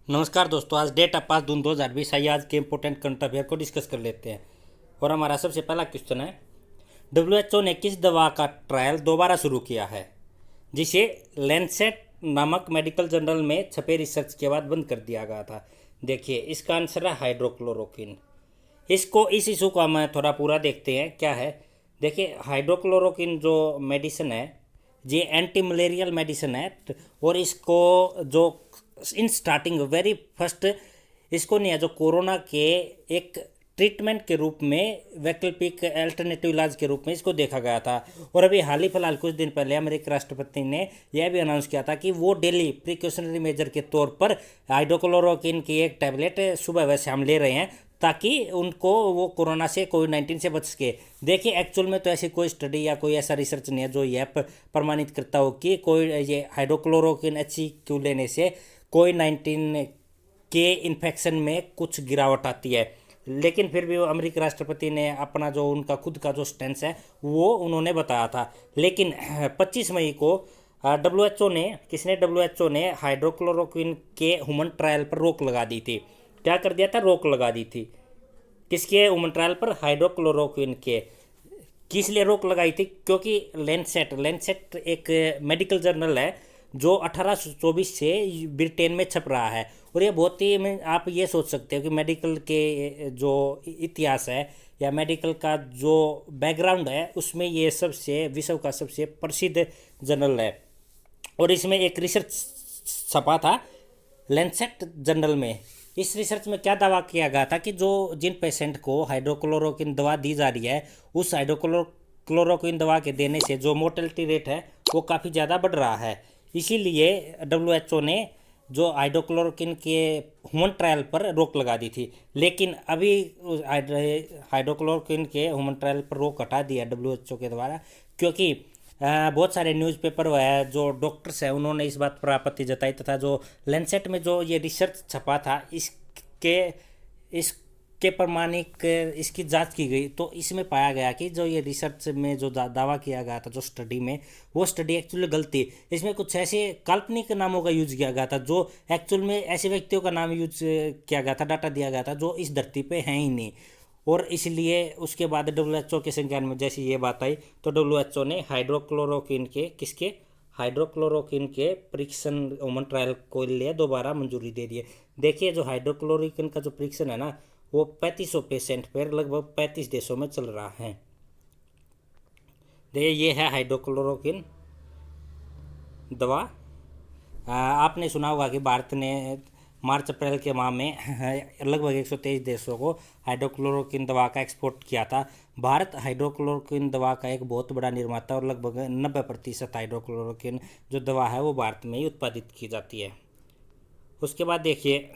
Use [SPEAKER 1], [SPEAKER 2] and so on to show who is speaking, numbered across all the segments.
[SPEAKER 1] नमस्कार दोस्तों, आज डेट 5 जून 2020। आइए आज के इम्पोर्टेंट करंट अफेयर को डिस्कस कर लेते हैं। और हमारा सबसे पहला क्वेश्चन है, डब्ल्यूएचओ ने किस दवा का ट्रायल दोबारा शुरू किया है जिसे लैंसेट नामक मेडिकल जर्नल में छपे रिसर्च के बाद बंद कर दिया गया था। देखिए, इसका आंसर है हाइड्रोक्लोरोक्विन। इस इशू को हम थोड़ा पूरा देखते हैं क्या है। देखिए, हाइड्रोक्लोरोक्विन जो मेडिसिन है ये एंटी मलेरियल मेडिसिन है। और इसको जो इन स्टार्टिंग वेरी फर्स्ट इसको नहीं है जो कोरोना के एक ट्रीटमेंट के रूप में वैकल्पिक अल्टरनेटिव इलाज के रूप में इसको देखा गया था। और अभी हाल ही फिलहाल कुछ दिन पहले अमेरिकी राष्ट्रपति ने यह भी अनाउंस किया था कि वो डेली प्रिकॉशनरी मेजर के तौर पर हाइड्रोक्लोरोक्विन की एक टैबलेट सुबह व शाम ले रहे हैं ताकि उनको वो कोरोना से कोविड-19 से बच सके। देखिए, एक्चुअल में तो ऐसी कोई स्टडी या कोई ऐसा रिसर्च नहीं है जो यह प्रमाणित करता हो कि कोई ये हाइड्रोक्लोरोक्विन अच्छी क्यों लेने से कोविड-19 के इन्फेक्शन में कुछ गिरावट आती है। लेकिन फिर भी वो अमेरिकी राष्ट्रपति ने अपना जो उनका खुद का जो स्टैंस है वो उन्होंने बताया था। लेकिन 25 मई को डब्ल्यूएचओ ने हाइड्रोक्लोरोक्विन के ह्यूमन ट्रायल पर रोक लगा दी थी। क्या कर दिया था? रोक लगा दी थी। किसके ह्यूमन ट्रायल पर? हाइड्रोक्लोरोक्विन के। किस लिए रोक लगाई थी? क्योंकि लैंसेट एक मेडिकल जर्नल है जो 1824 से ब्रिटेन में छप रहा है। और ये बहुत ही आप ये सोच सकते हो कि मेडिकल के जो इतिहास है या मेडिकल का जो बैकग्राउंड है उसमें ये सबसे विश्व का सबसे प्रसिद्ध जर्नल है। और इसमें एक रिसर्च छपा था लैंसेट जर्नल में। इस रिसर्च में क्या दावा किया गया था कि जो जिन पेशेंट को हाइड्रोक्लोरोक्विन दवा दी जा रही है उस हाइड्रोक्लोरोक्विन दवा के देने से जो मोर्टेलिटी रेट है वो काफ़ी ज़्यादा बढ़ रहा है। इसीलिए डब्ल्यूएचओ ने जो हाइड्रोक्लोरोक्विन के ह्यूमन ट्रायल पर रोक लगा दी थी। लेकिन अभी हाइड्रोक्लोरोक्विन के ह्यूमन ट्रायल पर रोक हटा दिया डब्ल्यूएचओ के द्वारा, क्योंकि बहुत सारे न्यूज़पेपर है जो डॉक्टर्स हैं उन्होंने इस बात पर आपत्ति जताई तथा जो लैंसेट में जो ये रिसर्च छपा था इसके प्रमाणिक इसकी जांच की गई तो इसमें पाया गया कि जो ये रिसर्च में जो दावा किया गया था जो स्टडी में वो स्टडी एक्चुअली गलती। इसमें कुछ ऐसे काल्पनिक नामों का यूज किया गया था जो एक्चुअल में ऐसे व्यक्तियों का नाम यूज किया गया था, डाटा दिया गया था जो इस धरती पे हैं ही नहीं। और इसलिए उसके बाद डब्ल्यूएचओ के संज्ञान में जैसी ये बात आई तो डब्ल्यूएचओ ने हाइड्रोक्लोरोक्विन के परीक्षण ह्यूमन ट्रायल को लिए दोबारा मंजूरी दे दी है। देखिए, जो हाइड्रोक्लोरोक्विन का जो परीक्षण है ना वो 3500 पेशेंट पर लगभग 35 देशों में चल रहा है। देखिए, ये है हाइड्रोक्लोरोक्विन दवा। आपने सुना होगा कि भारत ने मार्च अप्रैल के माह में लगभग 123 देशों को हाइड्रोक्लोरोक्विन दवा का एक्सपोर्ट किया था। भारत हाइड्रोक्लोरोक्विन दवा का एक बहुत बड़ा निर्माता और लगभग 90% हाइड्रोक्लोरोक्विन जो दवा है वो भारत में ही उत्पादित की जाती है। उसके बाद देखिए,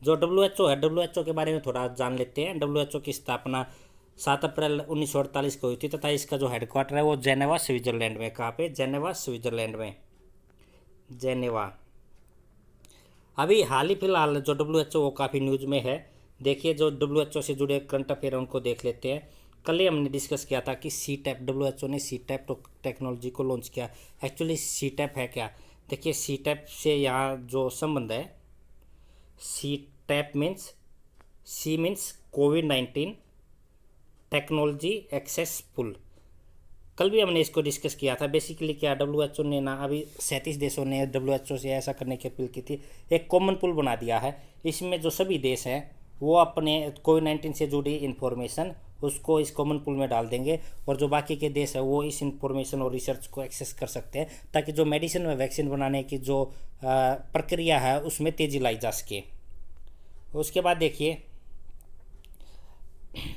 [SPEAKER 1] जो डब्ल्यूएचओ है, डब्ल्यूएचओ के बारे में थोड़ा जान लेते हैं। डब्ल्यूएचओ की स्थापना 7 अप्रैल 1948 को हुई थी तथा इसका जो हेडक्वार्टर है वो जेनेवा स्विट्जरलैंड में। कहाँ पे? जेनेवा स्विट्जरलैंड में। जेनेवा। अभी हाल ही फिलहाल जो डब्ल्यूएचओ वो काफ़ी न्यूज़ में है। देखिए, जो डब्ल्यूएचओ से जुड़े करंट अफेयर उनको देख लेते हैं। कल ही हमने डिस्कस किया था कि सी टैप, डब्ल्यूएचओ ने सी टैप टेक्नोलॉजी को लॉन्च किया। एक्चुअली सी टैप है क्या? देखिए, सी टैप से यहाँ जो संबंध है, सी टैप मीन्स कोविड-19 टेक्नोलॉजी एक्सेसफुल। कल भी हमने इसको डिस्कस किया था। बेसिकली क्या, डब्ल्यूएचओ ने ना अभी 37 देशों ने डब्ल्यूएचओ से ऐसा करने की अपील की थी। एक कॉमन पुल बना दिया है। इसमें जो सभी देश हैं वो अपने कोविड-19 से जुड़ी इन्फॉर्मेशन उसको इस कॉमन पुल में डाल देंगे और जो बाकी के देश है वो इस इन्फॉर्मेशन और रिसर्च को एक्सेस कर सकते हैं ताकि जो मेडिसिन व वैक्सीन बनाने की जो प्रक्रिया है उसमें तेज़ी लाई जा सके। उसके बाद देखिए,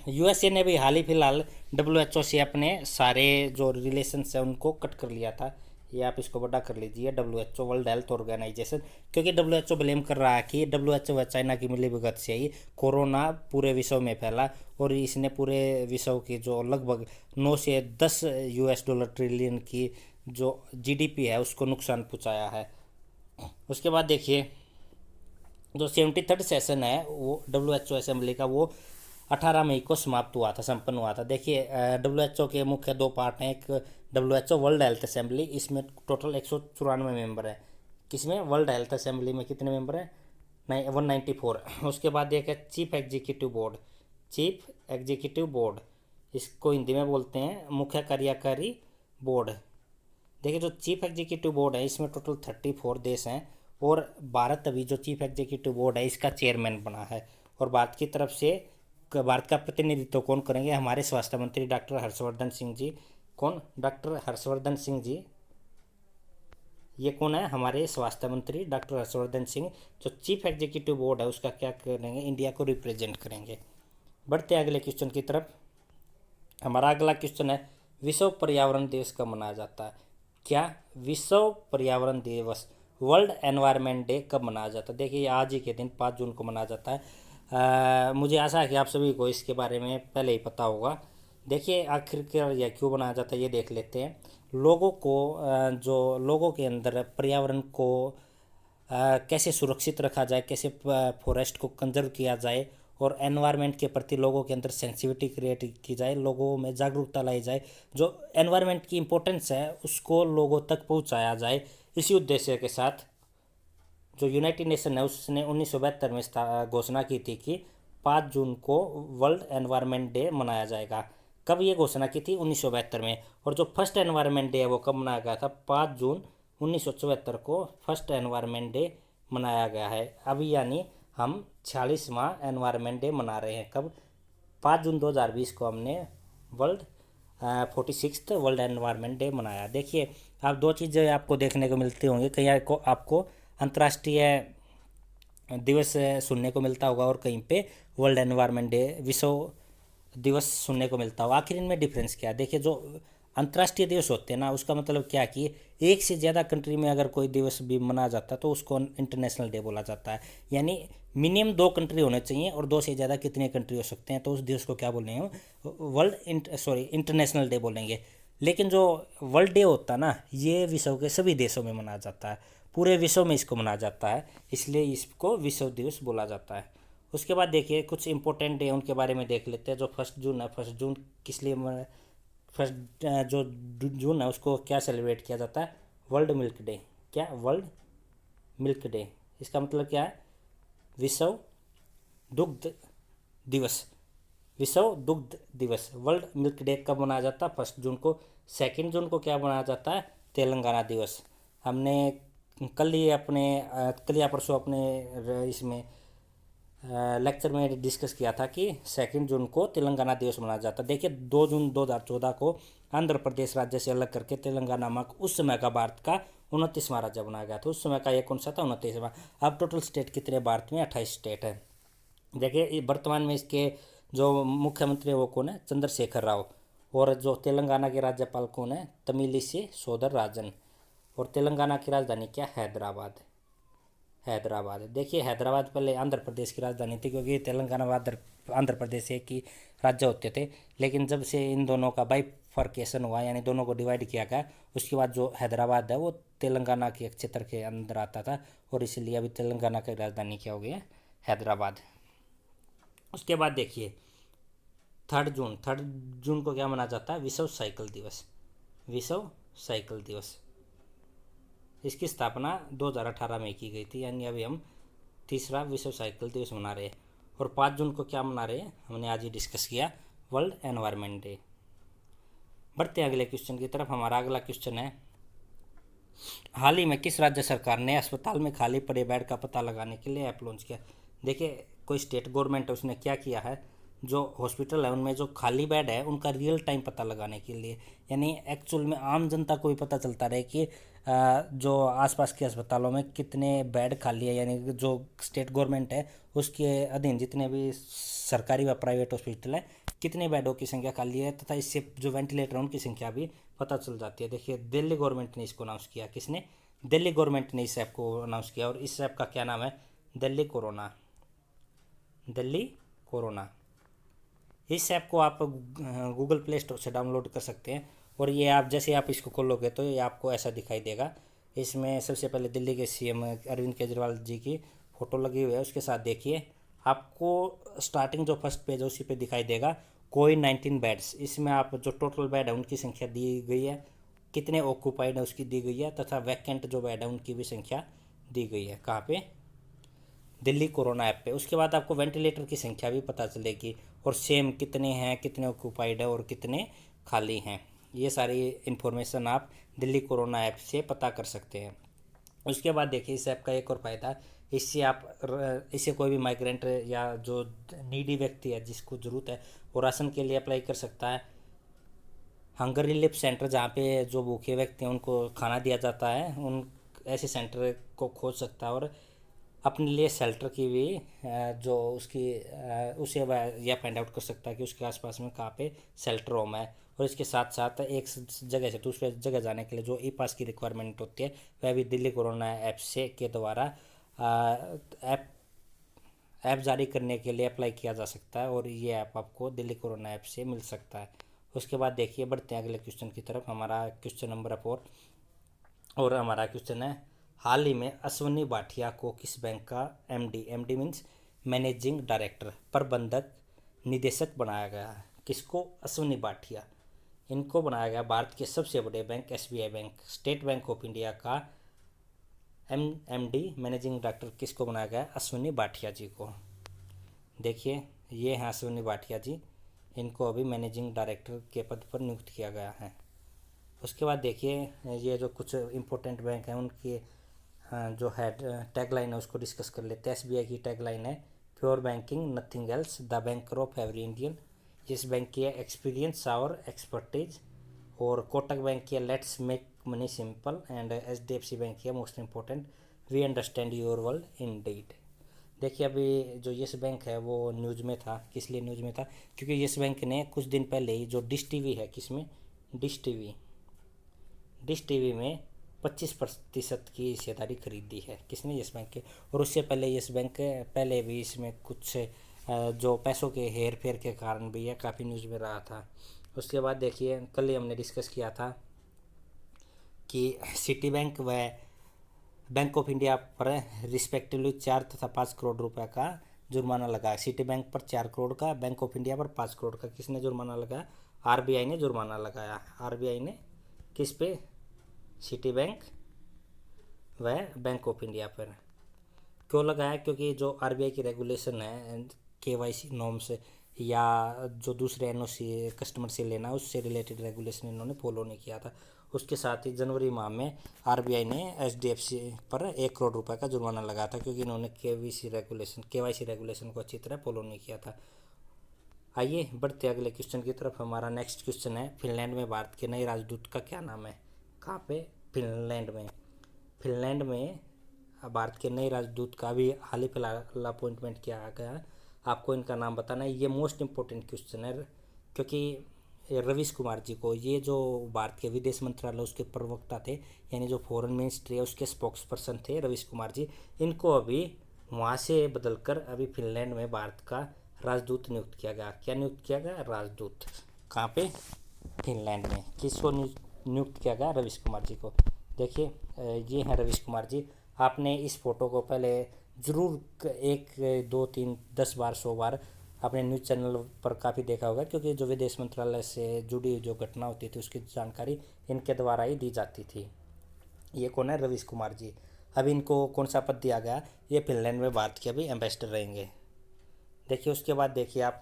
[SPEAKER 1] यूएसए ने भी हाल ही फिलहाल डब्ल्यूएचओ से अपने सारे जो रिलेशंस है उनको कट कर लिया था। ये आप इसको बड़ा कर लीजिए, डब्ल्यूएचओ वर्ल्ड हेल्थ ऑर्गेनाइजेशन। क्योंकि डब्ल्यूएचओ ब्लेम कर रहा है कि डब्ल्यूएचओ व चाइना की मिलीभगत से ही कोरोना पूरे विश्व में फैला और इसने पूरे विश्व की जो लगभग 9 से 10 यूएस डॉलर ट्रिलियन की जो जीडीपी है उसको नुकसान पहुँचाया है। उसके बाद देखिए, जो 73rd सेशन है वो डब्ल्यूएचओ असेंबली का वो 18 मई को समाप्त हुआ था, संपन्न हुआ था। देखिए, डब्ल्यूएचओ के मुख्य दो पार्ट हैं। एक डब्ल्यूएचओ वर्ल्ड हेल्थ असेंबली, इसमें टोटल 194 मेंबर है। किसमें? वर्ल्ड हेल्थ असेंबली में कितने मेंबर हैं? नहीं 194। उसके बाद एक है chief executive board. Chief executive board, इसको हिंदी में बोलते हैं मुख्य कार्यकारी बोर्ड। देखिए जो चीफ एग्जीक्यूटिव बोर्ड है इसमें टोटल 34 देश हैं, और भारत अभी जो चीफ एग्जीक्यूटिव बोर्ड है इसका चेयरमैन बना है। और भारत की तरफ से भारत का प्रतिनिधित्व कौन करेंगे? हमारे स्वास्थ्य मंत्री डॉक्टर हर्षवर्धन सिंह जी। कौन? डॉक्टर हर्षवर्धन सिंह जी। ये कौन है? हमारे स्वास्थ्य मंत्री डॉक्टर हर्षवर्धन सिंह, जो चीफ एग्जीक्यूटिव बोर्ड है उसका क्या करेंगे? इंडिया को रिप्रेजेंट करेंगे। बढ़ते अगले क्वेश्चन की तरफ। हमारा अगला क्वेश्चन है विश्व पर्यावरण दिवस कब मनाया जाता है? क्या विश्व पर्यावरण दिवस, वर्ल्ड एनवायरनमेंट डे कब मनाया जाता है? देखिए आज ही के दिन 5 जून को मनाया जाता है। मुझे आशा है कि आप सभी को इसके बारे में पहले ही पता होगा। देखिए आखिरकार यह क्यों बनाया जाता है ये देख लेते हैं। लोगों को जो लोगों के अंदर पर्यावरण को कैसे सुरक्षित रखा जाए, कैसे फॉरेस्ट को कंजर्व किया जाए, और एनवायरनमेंट के प्रति लोगों के अंदर सेंसिटिविटी क्रिएट की जाए, लोगों में जागरूकता लाई जाए, जो एनवायरनमेंट की इम्पोर्टेंस है उसको लोगों तक पहुंचाया जाए। इसी उद्देश्य के साथ जो यूनाइटेड नेशन है उसने 1972 में घोषणा की थी कि 5 जून को वर्ल्ड एनवायरनमेंट डे मनाया जाएगा। कब ये घोषणा की थी? 1972 में। और जो फर्स्ट एनवायरनमेंट डे है वो कब मनाया गया था? 5 जून 1974 को फर्स्ट एनवायरनमेंट डे मनाया गया है। अभी यानी हम 46वां एनवायरनमेंट डे मना रहे हैं। कब? 5 जून 2020 को हमने world 46th world environment day मनाया। देखिए आप दो चीज़ें आपको देखने को मिलती होंगी, कहीं आपको अंतर्राष्ट्रीय दिवस सुनने को मिलता होगा और कहीं पे वर्ल्ड एनवायरनमेंट डे, विश्व दिवस सुनने को मिलता होगा। आखिर इनमें डिफरेंस क्या है? देखिए जो अंतर्राष्ट्रीय दिवस होते हैं ना, उसका मतलब क्या कि एक से ज़्यादा कंट्री में अगर कोई दिवस भी मनाया जाता है तो उसको इंटरनेशनल डे बोला जाता है। यानी मिनिमम 2 कंट्री होने चाहिए, और 2 से ज़्यादा कितने कंट्री हो सकते हैं, तो उस दिवस को क्या बोलेंगे? इंटरनेशनल डे बोलेंगे। लेकिन जो वर्ल्ड डे होता है ना, ये विश्व के सभी देशों में मनाया जाता है, पूरे विश्व में इसको मनाया जाता है, इसलिए इसको विश्व दिवस बोला जाता है। उसके बाद देखिए कुछ इंपॉर्टेंट डे उनके बारे में देख लेते हैं। जो 1 जून है, 1 जून किस लिए फर्स्ट जो जून है उसको क्या सेलिब्रेट किया जाता है? World milk day. क्या? World milk day. इसका मतलब क्या है? विश्व दुग्ध दिवस। विश्व दुग्ध दिवस, वर्ल्ड मिल्क डे कब मनाया जाता है? 1 जून को। 2 जून को क्या मनाया जाता है? तेलंगाना दिवस। हमने कल या परसों अपने इसमें लेक्चर में डिस्कस किया था कि 2 जून को तेलंगाना दिवस मनाया जाता है। देखिए 2 जून 2014 को आंध्र प्रदेश राज्य से अलग करके तेलंगाना नामक उस समय का भारत का 29वां राज्य बनाया गया था। उस समय का ये कौन सा था? 29वां। अब टोटल स्टेट कितने भारत में? 28 स्टेट है। देखिए वर्तमान में इसके जो मुख्यमंत्री है वो कौन है? चंद्रशेखर राव। और जो तेलंगाना के राज्यपाल कौन है? तमिलिसई सौंदरराजन। और तेलंगाना की राजधानी क्या? हैदराबाद। हैदराबाद। देखिए हैदराबाद पहले आंध्र प्रदेश की राजधानी थी, क्योंकि तेलंगाना व आंध्र प्रदेश एक ही राज्य होते थे। लेकिन जब से इन दोनों का बाइफर्केशन हुआ, यानी दोनों को डिवाइड किया गया, उसके बाद जो हैदराबाद है वो तेलंगाना के क्षेत्र के अंदर आता था, और इसलिए अभी तेलंगाना की राजधानी क्या हो गई है? हैदराबाद। उसके बाद देखिए 3 जून को क्या मनाया जाता है? विश्व साइकिल दिवस। विश्व साइकिल दिवस, इसकी स्थापना 2018 में की गई थी, यानी अभी हम तीसरा विश्व साइकिल दिवस मना रहे हैं। और 5 जून को क्या मना रहे हैं? हमने आज ही डिस्कस किया, वर्ल्ड एनवायरनमेंट डे। बढ़ते हैं अगले क्वेश्चन की तरफ। हमारा अगला क्वेश्चन है हाल ही में किस राज्य सरकार ने अस्पताल में खाली पड़े बेड का पता लगाने के लिए ऐप लॉन्च किया? देखिए कोई स्टेट गवर्नमेंट है उसने क्या किया है, जो हॉस्पिटल है उनमें जो खाली बेड है उनका रियल टाइम पता लगाने के लिए, यानी एक्चुअल में आम जनता को भी पता चलता रहे कि जो आसपास के अस्पतालों में कितने बेड खाली है, यानी जो स्टेट गवर्नमेंट है उसके अधीन जितने भी सरकारी व प्राइवेट हॉस्पिटल है कितने बेडों की संख्या खाली है, तथा इससे जो वेंटिलेटर है उनकी संख्या भी पता चल जाती है। देखिए दिल्ली गवर्नमेंट ने इसको अनाउंस किया। किसने? दिल्ली गवर्नमेंट ने इस ऐप को अनाउंस किया, और इस ऐप का क्या नाम है? दिल्ली कोरोना। दिल्ली कोरोना। इस ऐप को आप गूगल प्ले स्टोर से डाउनलोड कर सकते हैं, और ये आप जैसे आप इसको खोलोगे तो ये आपको ऐसा दिखाई देगा। इसमें सबसे पहले दिल्ली के सीएम अरविंद केजरीवाल जी की फ़ोटो लगी हुई है। उसके साथ देखिए आपको स्टार्टिंग जो फर्स्ट पेज है उसी पे दिखाई देगा कोविड-19 बेड्स। इसमें आप जो टोटल बेड है उनकी संख्या दी गई है, कितने ऑक्यूपाइड है उसकी दी गई है, तथा वैकेंट जो बेड है उनकी भी संख्या दी गई है। कहाँ पे? दिल्ली कोरोना ऐप पे। उसके बाद आपको वेंटिलेटर की संख्या भी पता चलेगी और सेम कितने हैं, कितने ऑक्यूपाइड है और कितने खाली हैं। ये सारी इन्फॉर्मेशन आप दिल्ली कोरोना ऐप से पता कर सकते हैं। उसके बाद देखिए इस ऐप का एक और फ़ायदा, इससे कोई भी माइग्रेंट या जो नीडी व्यक्ति है जिसको ज़रूरत है वो राशन के लिए अप्लाई कर सकता है। हंगर रिलीफ सेंटर जहाँ पे जो भूखे व्यक्ति हैं उनको खाना दिया जाता है, उन ऐसे सेंटर को खोज सकता है और अपने लिए शेल्टर की भी जो उसकी उसे वह यह फाइंड आउट कर सकता है कि उसके आसपास में कहाँ पे शेल्टर होम है। और इसके साथ साथ एक जगह से दूसरे जगह जाने के लिए जो ई पास की रिक्वायरमेंट होती है वह भी दिल्ली कोरोना ऐप से के द्वारा ऐप ऐप जारी करने के लिए अप्लाई किया जा सकता है और ये ऐप आपको दिल्ली कोरोना ऐप से मिल सकता है। उसके बाद देखिए बढ़ते हैं अगले क्वेश्चन की तरफ। हमारा क्वेश्चन नंबर 4 और हमारा क्वेश्चन है, हाल ही में अश्विनी भाटिया को किस बैंक का एमडी मीन्स मैनेजिंग डायरेक्टर, प्रबंधक निदेशक बनाया गया है? किसको? अश्विनी भाटिया। इनको बनाया गया भारत के सबसे बड़े bank SBI bank, state bank of India का एमडी मैनेजिंग डायरेक्टर किसको बनाया गया? अश्विनी भाटिया जी को। देखिए ये हैं अश्विनी भाटिया जी, इनको अभी मैनेजिंग डायरेक्टर के पद पर नियुक्त किया गया है। उसके बाद देखिए ये जो कुछ इम्पोर्टेंट बैंक हैं उनकी जो है टैगलाइन है उसको डिस्कस कर लेते हैं। एसबीआई की टैगलाइन है, pure banking nothing else, the banker of every Indian. इस बैंक की है एक्सपीरियंस और एक्सपर्टीज। और कोटक बैंक की है let's make money simple. And HDFC bank की है most important, we understand your world indeed. देखिए अभी जो येस बैंक है वो न्यूज़ में था। किस लिए न्यूज़ में था? क्योंकि येस बैंक ने कुछ दिन पहले ही जो डिश टीवी है, किसमें? डिश टीवी में 25% की हिस्सेदारी खरीदी है। किसने? येस बैंक के। और उससे पहले येस बैंक पहले भी इसमें कुछ जो पैसों के हेर फेर के कारण भी है काफ़ी न्यूज़ में रहा था। उसके बाद देखिए कल ही हमने डिस्कस किया था कि सिटी बैंक व बैंक ऑफ इंडिया पर रिस्पेक्टिवली 4 तथा 5 करोड़ रुपए का जुर्माना लगा। सिटी बैंक पर 4 करोड़ का, बैंक ऑफ इंडिया पर 5 करोड़ का किसने जुर्माना लगाया? आरबीआई ने जुर्माना लगाया। आरबीआई ने किस पे? सिटी बैंक व बैंक ऑफ इंडिया पर। क्यों लगाया? क्योंकि जो आरबीआई की रेगुलेशन है केवाईसी नॉर्म्स या जो दूसरे एनओसी कस्टमर से लेना उससे रिलेटेड रेगुलेशन इन्होंने फॉलो नहीं किया था। उसके साथ ही जनवरी माह में आरबीआई ने एचडीएफसी पर 1 करोड़ रुपए का जुर्माना लगाया था क्योंकि इन्होंने केवाईसी रेगुलेशन को अच्छी तरह फॉलो नहीं किया था। आइए बढ़ते अगले क्वेश्चन की तरफ। हमारा नेक्स्ट क्वेश्चन है, फिनलैंड में भारत के नए राजदूत का क्या नाम है? कहाँ पे? फिनलैंड में। फिनलैंड में भारत के नए राजदूत का भी हाल ही फिलहाल अपॉइंटमेंट किया गया। आपको इनका नाम बताना है। ये मोस्ट इम्पोर्टेंट क्वेश्चन है क्योंकि रवीश कुमार जी को, ये जो भारत के विदेश मंत्रालय उसके प्रवक्ता थे, यानी जो फॉरेन मिनिस्ट्री है उसके स्पोक्स पर्सन थे रवीश कुमार जी, इनको अभी वहाँ से बदलकर अभी फिनलैंड में भारत का राजदूत नियुक्त किया गया। क्या नियुक्त किया गया? राजदूत। कहाँ पे? फिनलैंड में। किसको नियुक्त किया गया? रवीश कुमार जी को। देखिए ये हैं रवीश कुमार जी। आपने इस फोटो को पहले ज़रूर 1 2 3 10 बार 100 बार अपने न्यूज़ चैनल पर काफ़ी देखा होगा क्योंकि जो विदेश मंत्रालय से जुड़ी जो घटना होती थी उसकी जानकारी इनके द्वारा ही दी जाती थी। ये कौन है? रवीश कुमार जी। अभी इनको कौन सा पद दिया गया? ये फिनलैंड में भारत के अभी एम्बेसडर रहेंगे। देखिए उसके बाद देखिए आप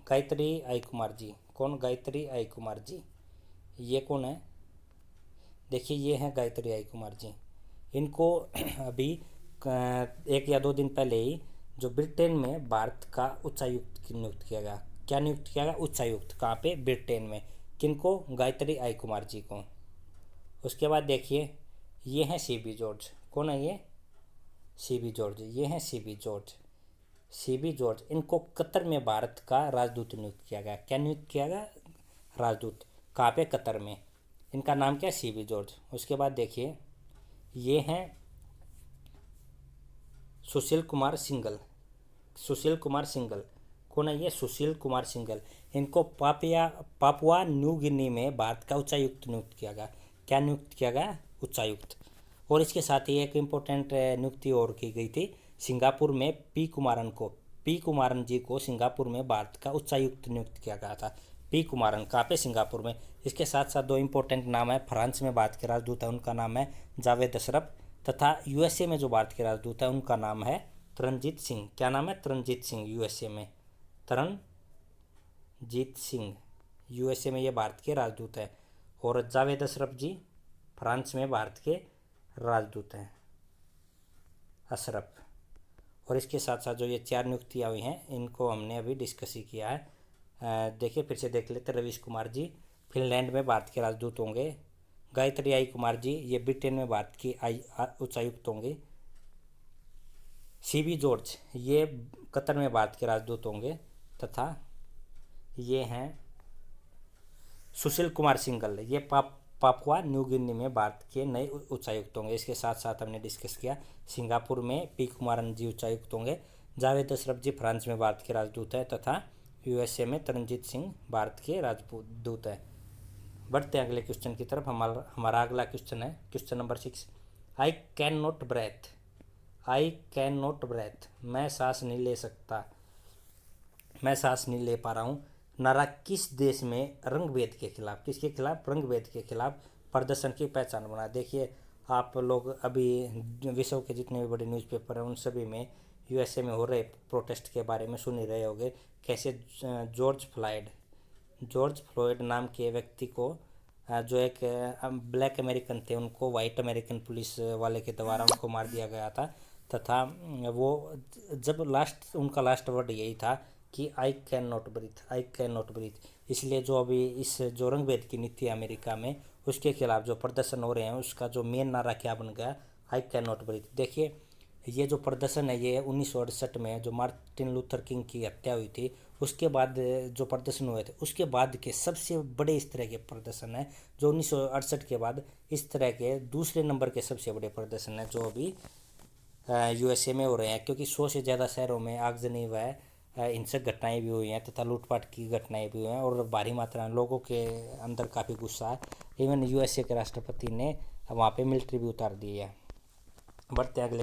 [SPEAKER 1] गायत्री आई कुमार जी। कौन? गायत्री आई कुमार जी। ये कौन है? देखिए ये हैं गायत्री आई कुमार जी। इनको अभी 1 या 2 दिन पहले ही जो ब्रिटेन में भारत का उच्चायुक्त नियुक्त किया गया। क्या नियुक्त किया गया? उच्चायुक्त। कहाँ पे? ब्रिटेन में। किनको? गायत्री आई कुमार जी को। उसके बाद देखिए ये हैं सीबी जॉर्ज। कौन है ये? CB George. ये हैं सीबी जॉर्ज। सीबी जॉर्ज, इनको कतर में भारत का राजदूत नियुक्त किया गया। क्या नियुक्त किया गया? राजदूत। कहाँ पे? कतर में। इनका नाम क्या है? CB George. उसके बाद देखिए ये हैं सुशील कुमार सिंघल। सुशील कुमार सिंघल। कौन है ये? सुशील कुमार सिंघल। इनको पापुआ न्यू गिनी में भारत का उच्चायुक्त नियुक्त किया गया। क्या नियुक्त किया गया? उच्चायुक्त। और इसके साथ ही एक इम्पोर्टेंट नियुक्ति और की गई थी सिंगापुर में। पी कुमारन जी को सिंगापुर में भारत का उच्चायुक्त नियुक्त किया गया था। पी कुमारन। कहाँ पे? सिंगापुर में। इसके साथ साथ 2 इम्पोर्टेंट नाम है। फ्रांस में भारत के राजदूत है, उनका नाम है जावेद अशरफ। तथा यूएसए में जो भारत के राजदूत है उनका नाम है तरनजीत सिंह। क्या नाम है? तरनजीत सिंह। यूएसए में तरनजीत सिंह, यूएसए में ये भारत के राजदूत है। और जावेद अशरफ जी फ्रांस में भारत के राजदूत हैं, अशरफ। और इसके साथ साथ जो ये 4 नियुक्तियाँ हुई हैं इनको हमने अभी डिस्कस ही किया है। देखिए फिर से देख लेते। रवीश कुमार जी फिनलैंड में भारत के राजदूत होंगे। गायत्री आई कुमार जी ये ब्रिटेन में भारत की उच्चायुक्त होंगे। सीबी जॉर्ज ये कतर में भारत के राजदूत होंगे। तथा ये हैं सुशील कुमार सिंघल, ये पापुआ न्यू गिनी में भारत के नए उच्चायुक्त होंगे। इसके साथ साथ हमने डिस्कस किया सिंगापुर में पी कुमारन जी उच्चायुक्त होंगे। जावेद अशरफ जी फ्रांस में भारत के राजदूत हैं तथा यूएसए में तरनजीत सिंह भारत के राजदूत हैं। बढ़ते हैं अगले क्वेश्चन की तरफ। हमारा अगला क्वेश्चन है question number 6। I can not breathe, I can not breathe, मैं सांस नहीं ले सकता, मैं सांस नहीं ले पा रहा हूँ। नारा किस देश में रंगभेद के खिलाफ, किसके खिलाफ? रंगभेद के खिलाफ प्रदर्शन की पहचान बना। देखिए आप लोग अभी विश्व के जितने भी बड़े न्यूज़पेपर हैं उन सभी में यूएसए में हो रहे प्रोटेस्ट के बारे में सुन ही रहे होंगे। कैसे जॉर्ज फ्लॉयड नाम के व्यक्ति को जो एक ब्लैक अमेरिकन थे उनको वाइट अमेरिकन पुलिस वाले के द्वारा उनको मार दिया गया था। तथा वो जब उनका लास्ट वर्ड यही था कि I can not breathe, I can not breathe. इसलिए जो अभी इस जो रंगभेद की नीति है अमेरिका में उसके खिलाफ जो प्रदर्शन हो रहे हैं उसका जो मेन नारा क्या बन गया? I can not breathe. देखिए ये जो प्रदर्शन है ये 1968 में जो मार्टिन लूथर किंग की हत्या हुई थी उसके बाद जो प्रदर्शन हुए थे उसके बाद के सबसे बड़े इस तरह के प्रदर्शन है। जो 1968 के बाद इस तरह के दूसरे नंबर के सबसे बड़े प्रदर्शन है जो अभी यूएसए में हो रहे हैं। क्योंकि 100 से ज़्यादा शहरों में आगजनी व हिंसक घटनाएं भी हुई हैं तथा लूटपाट की घटनाएं भी हुई हैं और भारी मात्रा में लोगों के अंदर काफ़ी गुस्सा है। इवन यूएसए के राष्ट्रपति ने वहाँ पे मिलिट्री भी उतार दी है। बढ़ते हैं अगले